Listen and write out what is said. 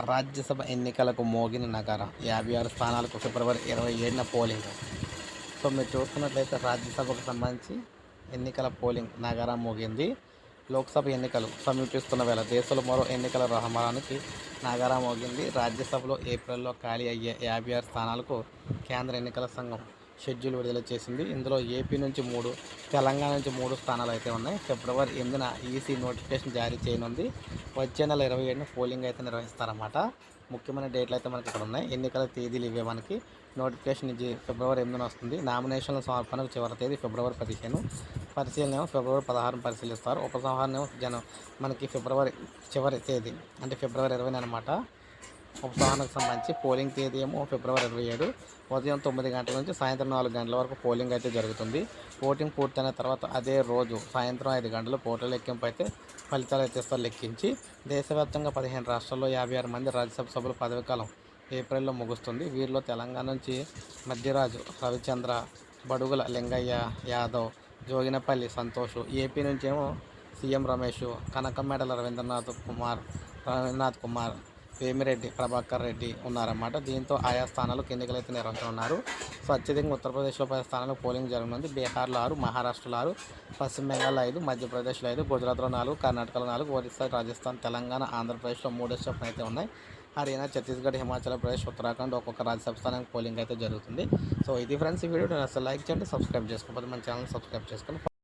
రాజ్యసభ ఎన్నికలకు మోగిన నగారా 56 స్థానాలకు ఫిబ్రవరి 27న polling. So మీరు చూస్తున్నట్లయితే రాజ్యసభకు సంబంధించి ఎన్నికల పోలింగ్ నగారా మోగింది. లోక్సభ ఎన్నికలు సమీపిస్తున్న వేళ దేశంలో మరో ఎన్నికల రహమానికి నగారా మోగింది. రాజ్యసభలో ఏప్రిల్లో ఖాళీ అయ్యే 56 స్థానాలకు కేంద్ర ఎన్నికల సంఘం షెడ్యూల్ విడుదల చేసింది. ఇందులో ఏపీ నుంచి 3, తెలంగాణ నుంచి 3 స్థానాలు అయితే ఉన్నాయి. ఫిబ్రవరి 8న ఈసీ నోటిఫికేషన్ జారీ చేయనుంది. వచ్చే నెల 27న పోలింగ్ అయితే నిర్వహిస్తారన్నమాట. ముఖ్యమైన డేట్లు అయితే మనకి ఇక్కడ ఉన్నాయి. ఎన్నికల తేదీలు ఇవే. మనకి నోటిఫికేషన్ ఇది ఫిబ్రవరి 8న వస్తుంది. నామినేషన్ల సమర్పణకు చివరి తేదీ ఫిబ్రవరి 15. పరిశీలన ఏమో ఫిబ్రవరి 16 పరిశీలిస్తారు. ఉపసంహరణ ఏమో మనకి ఫిబ్రవరి చివరి తేదీ అంటే ఫిబ్రవరి 20 అనమాట. ఉపసంహరణకు సంబంధించి పోలింగ్ తేదీ ఏమో ఫిబ్రవరి 27 ఉదయం 9 గంటల నుంచి సాయంత్రం 4 గంటల వరకు పోలింగ్ అయితే జరుగుతుంది. ఓటింగ్ పూర్తయిన తర్వాత అదే రోజు సాయంత్రం 5 గంటలు ఓట్ల లెక్కింపు అయితే ఫలితాలు అయితే ఇస్తారు లెక్కించి. దేశవ్యాప్తంగా 15 రాష్ట్రాల్లో 56 మంది రాజ్యసభ సభ్యుల పదవీకాలం ఏప్రిల్లో ముగుస్తుంది. వీరిలో తెలంగాణ నుంచి మధ్యరాజు రవిచంద్ర, బడుగుల లింగయ్య యాదవ్, జోగినపల్లి సంతోష్, ఏపీ నుంచేమో సీఎం రమేష్, కనకమేడల రవీంద్రనాథ్ కుమార్, వేమిరెడ్డి ప్రభాకర్ రెడ్డి ఉన్నారన్నమాట. దీంతో ఆయా స్థానాలకు ఎన్నికలు అయితే నిర్వహించనున్నారు. సో అత్యధికంగా ఉత్తరప్రదేశ్లో 10 స్థానాలకు పోలింగ్ జరగనుంది. బీహార్లో 6, మహారాష్ట్రలో 6, పశ్చిమ బెంగాల్లో 5, మధ్యప్రదేశ్లో 5, గుజరాత్లో 4, కర్ణాటకలో 4, ఒరిస్సా, రాజస్థాన్, తెలంగాణ, ఆంధ్రప్రదేశ్లో 3 చొప్పున అయితే ఉన్నాయి. హర్యానా, ఛత్తీస్గఢ్, హిమాచల్ ప్రదేశ్, ఉత్తరాఖండ్ ఒక్కొక్క రాజ్యసభ స్థానానికి పోలింగ్ అయితే జరుగుతుంది. సో ఇది ఫ్రెండ్స్ ఈ వీడియో అసలు లైక్ చేయండి, సబ్స్క్రైబ్ చేసుకోకపోతే మన ఛానల్ సబ్స్క్రైబ్ చేసుకోండి.